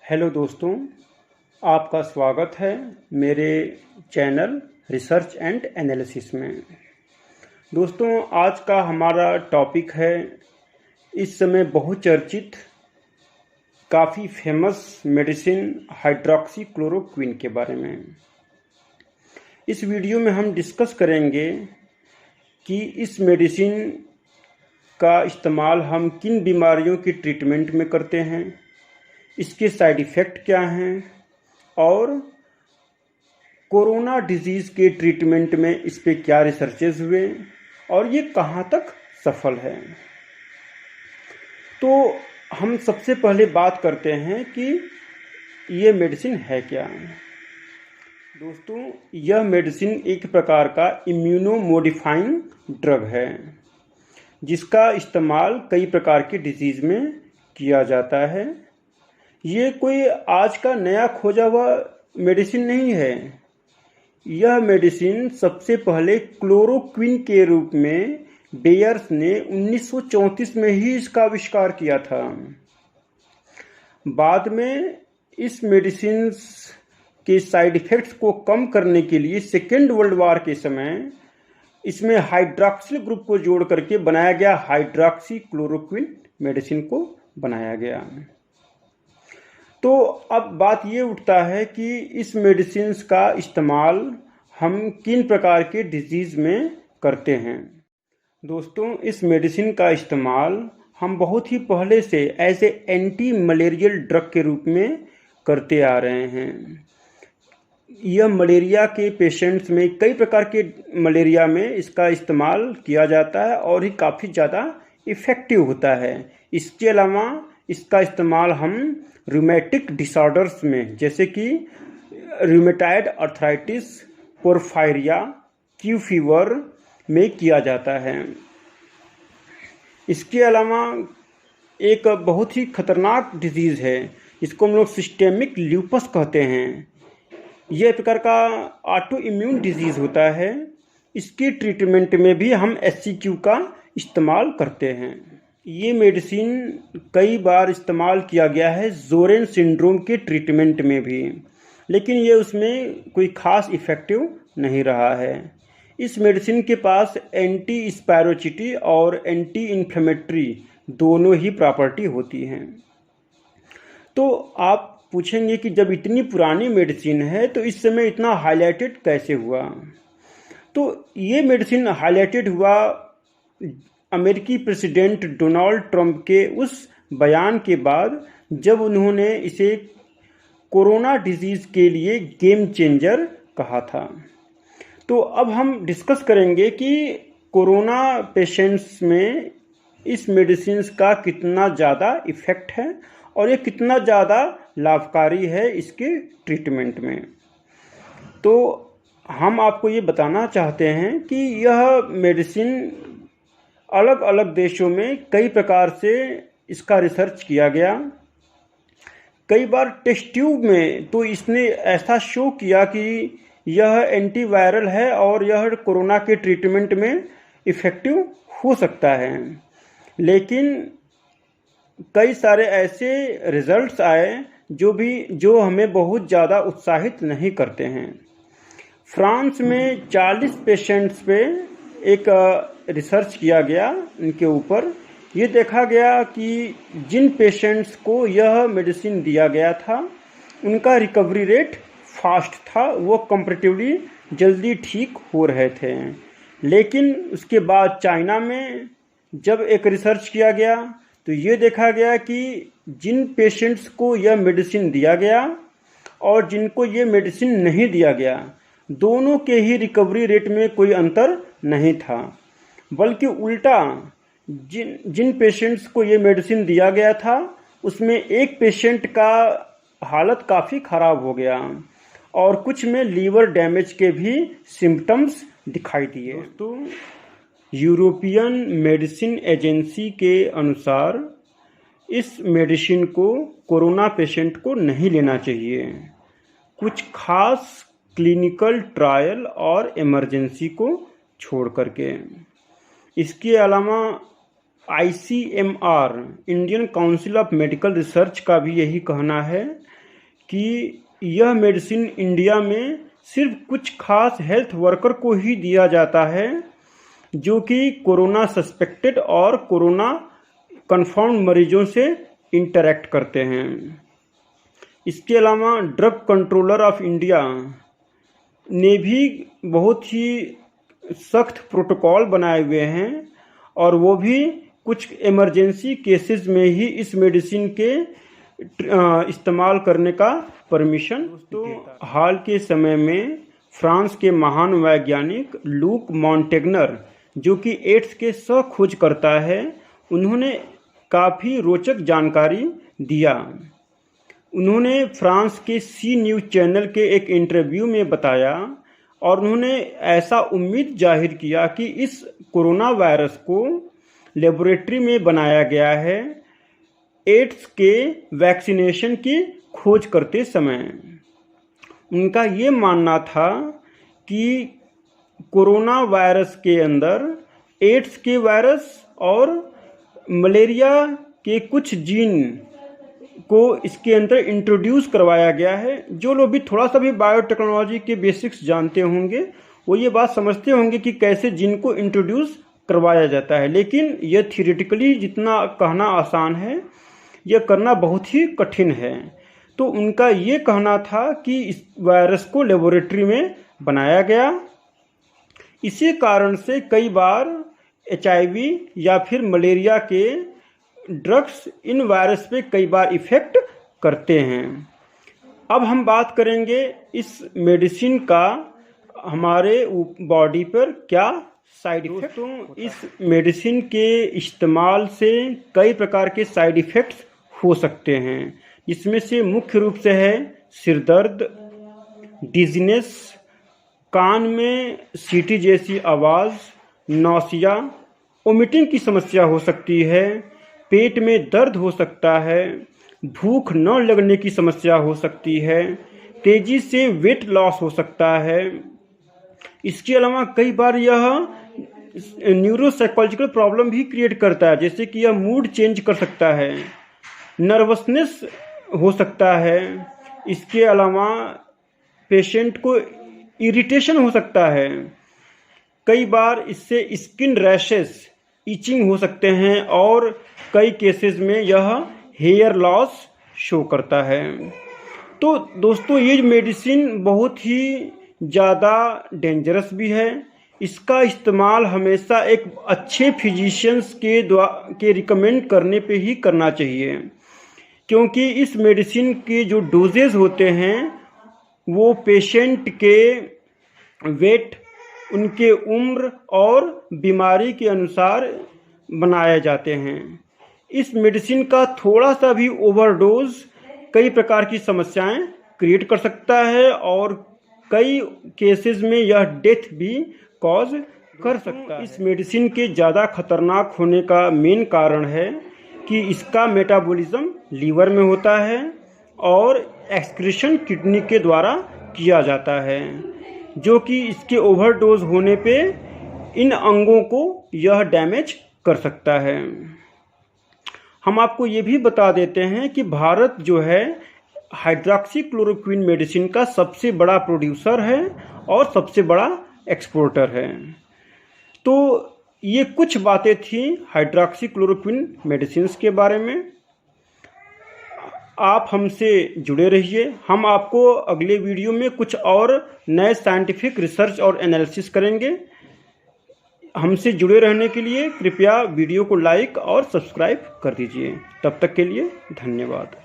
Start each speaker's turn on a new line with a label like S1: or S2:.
S1: Hello दोस्तों, आपका स्वागत है मेरे चैनल रिसर्च एंड एनालिसिस में। दोस्तों, आज का हमारा टॉपिक है इस समय बहुत चर्चित काफ़ी फेमस मेडिसिन हाइड्रॉक्सीक्लोरोक्विन के बारे में। इस वीडियो में हम डिस्कस करेंगे कि इस मेडिसिन का इस्तेमाल हम किन बीमारियों की ट्रीटमेंट में करते हैं, इसके साइड इफ़ेक्ट क्या हैं और कोरोना डिजीज़ के ट्रीटमेंट में इस पे क्या रिसर्चेज हुए और ये कहाँ तक सफल है। तो हम सबसे पहले बात करते हैं कि ये मेडिसिन है क्या। दोस्तों, यह मेडिसिन एक प्रकार का इम्यूनो मॉडिफाइंग ड्रग है जिसका इस्तेमाल कई प्रकार की डिजीज़ में किया जाता है। ये कोई आज का नया खोजा हुआ मेडिसिन नहीं है। यह मेडिसिन सबसे पहले क्लोरोक्विन के रूप में बेयर्स ने 1934 में ही इसका आविष्कार किया था। बाद में इस मेडिसिन के साइड इफ़ेक्ट्स को कम करने के लिए सेकेंड वर्ल्ड वॉर के समय इसमें हाइड्रॉक्सिल ग्रुप को जोड़ करके बनाया गया हाइड्रॉक्सीक्लोरोक्विन मेडिसिन को बनाया गया। तो अब बात ये उठता है कि इस मेडिसिन का इस्तेमाल हम किन प्रकार के डिजीज़ में करते हैं। दोस्तों, इस मेडिसिन का इस्तेमाल हम बहुत ही पहले से as a anti malarial drug के रूप में करते आ रहे हैं। यह मलेरिया के पेशेंट्स में कई प्रकार के मलेरिया में इसका इस्तेमाल किया जाता है और ही काफ़ी ज़्यादा इफ़ेक्टिव होता है। इसके अलावा इसका इस्तेमाल हम रूमेटिक डिसऑर्डर्स में जैसे कि रूमेटाइड अर्थराइटिस, पोर्फायरिया, क्यू फीवर में किया जाता है। इसके अलावा एक बहुत ही खतरनाक डिजीज़ है जिसको हम लोग सिस्टेमिक ल्यूपस कहते हैं। यह एक प्रकार का ऑटो इम्यून डिजीज़ होता है। इसके ट्रीटमेंट में भी हम SCQ का इस्तेमाल करते हैं। ये मेडिसिन कई बार इस्तेमाल किया गया है ज़ोरेन सिंड्रोम के ट्रीटमेंट में भी, लेकिन ये उसमें कोई ख़ास इफ़ेक्टिव नहीं रहा है। इस मेडिसिन के पास एंटी स्पायरोसिटी और एंटी इन्फ्लेमेटरी दोनों ही प्रॉपर्टी होती हैं। तो आप पूछेंगे कि जब इतनी पुरानी मेडिसिन है तो इस समय इतना हाईलाइटेड कैसे हुआ। तो ये मेडिसिन हाईलाइटेड हुआ अमेरिकी प्रेसिडेंट डोनाल्ड ट्रंप के उस बयान के बाद जब उन्होंने इसे कोरोना डिजीज़ के लिए गेम चेंजर कहा था। तो अब हम डिस्कस करेंगे कि कोरोना पेशेंट्स में इस मेडिसिन का कितना ज़्यादा इफ़ेक्ट है और ये कितना ज़्यादा लाभकारी है इसके ट्रीटमेंट में। तो हम आपको ये बताना चाहते हैं कि यह मेडिसिन अलग अलग देशों में कई प्रकार से इसका रिसर्च किया गया। कई बार टेस्ट ट्यूब में तो इसने ऐसा शो किया कि यह एंटीवायरल है और यह कोरोना के ट्रीटमेंट में इफ़ेक्टिव हो सकता है, लेकिन कई सारे ऐसे रिजल्ट्स आए जो हमें बहुत ज़्यादा उत्साहित नहीं करते हैं। फ्रांस में 40 पेशेंट्स पे एक रिसर्च किया गया। इनके ऊपर ये देखा गया कि जिन पेशेंट्स को यह मेडिसिन दिया गया था उनका रिकवरी रेट फास्ट था, वो कंपैरेटिवली जल्दी ठीक हो रहे थे। लेकिन उसके बाद चाइना में जब एक रिसर्च किया गया तो ये देखा गया कि जिन पेशेंट्स को यह मेडिसिन दिया गया और जिनको ये मेडिसिन नहीं दिया गया, दोनों के ही रिकवरी रेट में कोई अंतर नहीं था, बल्कि उल्टा जिन पेशेंट्स को ये मेडिसिन दिया गया था उसमें एक पेशेंट का हालत काफ़ी ख़राब हो गया और कुछ में लीवर डैमेज के भी सिम्टम्स दिखाई दिए। दोस्तों, यूरोपियन मेडिसिन एजेंसी के अनुसार इस मेडिसिन को कोरोना पेशेंट को नहीं लेना चाहिए, कुछ खास क्लिनिकल ट्रायल और इमरजेंसी को छोड़ करके। इसके अलावा ICMR Indian council of medical research का भी यही कहना है कि यह मेडिसिन इंडिया में सिर्फ कुछ खास हेल्थ वर्कर को ही दिया जाता है जो कि कोरोना सस्पेक्टेड और कोरोना कन्फर्म मरीजों से इंटरेक्ट करते हैं। इसके अलावा ड्रग कंट्रोलर ऑफ इंडिया ने भी बहुत ही सख्त प्रोटोकॉल बनाए हुए हैं और वो भी कुछ इमरजेंसी केसेस में ही इस मेडिसिन के इस्तेमाल करने का परमिशन देता है। हाल के समय में फ्रांस के महान वैज्ञानिक लूक मॉन्टेग्नर जो कि एड्स के सहखोजकर्ता है, उन्होंने काफ़ी रोचक जानकारी दिया। उन्होंने फ्रांस के सी न्यूज़ चैनल के एक इंटरव्यू में बताया और उन्होंने ऐसा उम्मीद जाहिर किया कि इस कोरोना वायरस को लेबोरेटरी में बनाया गया है एड्स के वैक्सीनेशन की खोज करते समय। उनका ये मानना था कि कोरोना वायरस के अंदर एड्स के वायरस और मलेरिया के कुछ जीन को इसके अंदर इंट्रोड्यूस करवाया गया है। जो लोग भी थोड़ा सा भी बायोटेक्नोलॉजी के बेसिक्स जानते होंगे वो ये बात समझते होंगे कि कैसे जीन को इंट्रोड्यूस करवाया जाता है, लेकिन यह थियोरेटिकली जितना कहना आसान है यह करना बहुत ही कठिन है। तो उनका ये कहना था कि इस वायरस को लेबोरेटरी में बनाया गया। इसी कारण से कई बार HIV या फिर मलेरिया के ड्रग्स इन वायरस पे कई बार इफ़ेक्ट करते हैं। अब हम बात करेंगे इस मेडिसिन का हमारे बॉडी पर क्या साइड इफ़ेक्ट। तो इस मेडिसिन के इस्तेमाल से कई प्रकार के साइड इफ़ेक्ट्स हो सकते हैं, जिसमें से मुख्य रूप से है सिर दर्द, डिजीनेस, कान में सीटी जैसी आवाज़, नौसिया, वोमिटिंग की समस्या हो सकती है, पेट में दर्द हो सकता है, भूख न लगने की समस्या हो सकती है, तेज़ी से वेट लॉस हो सकता है। इसके अलावा कई बार यह न्यूरोसाइकोलॉजिकल प्रॉब्लम भी क्रिएट करता है, जैसे कि यह मूड चेंज कर सकता है, नर्वसनेस हो सकता है। इसके अलावा पेशेंट को इरिटेशन हो सकता है। कई बार इससे स्किन रैशेस, इचिंग हो सकते हैं और कई केसेस में यह हेयर लॉस शो करता है। तो दोस्तों ये मेडिसिन बहुत ही ज़्यादा डेंजरस भी है। इसका इस्तेमाल हमेशा एक अच्छे फिजिशियंस के रिकमेंड करने पे ही करना चाहिए, क्योंकि इस मेडिसिन के जो डोजेज होते हैं वो पेशेंट के वेट, उनके उम्र और बीमारी के अनुसार बनाए जाते हैं। इस मेडिसिन का थोड़ा सा भी ओवरडोज कई प्रकार की समस्याएं क्रिएट कर सकता है और कई केसेस में यह डेथ भी कॉज कर सकता है। इस मेडिसिन के ज़्यादा खतरनाक होने का मेन कारण है कि इसका मेटाबॉलिज्म लीवर में होता है और एक्सक्रीशन किडनी के द्वारा किया जाता है, जो कि इसके ओवरडोज होने पे इन अंगों को यह डैमेज कर सकता है। हम आपको ये भी बता देते हैं कि भारत जो है हाइड्रॉक्सीक्लोरोक्विन मेडिसिन का सबसे बड़ा प्रोड्यूसर है और सबसे बड़ा एक्सपोर्टर है। तो ये कुछ बातें थी हाइड्रॉक्सीक्लोरोक्विन मेडिसिन के बारे में। आप हमसे जुड़े रहिए। हम आपको अगले वीडियो में कुछ और नए साइंटिफिक रिसर्च और एनालिसिस करेंगे। हमसे जुड़े रहने के लिए कृपया वीडियो को लाइक और सब्सक्राइब कर दीजिए। तब तक के लिए धन्यवाद।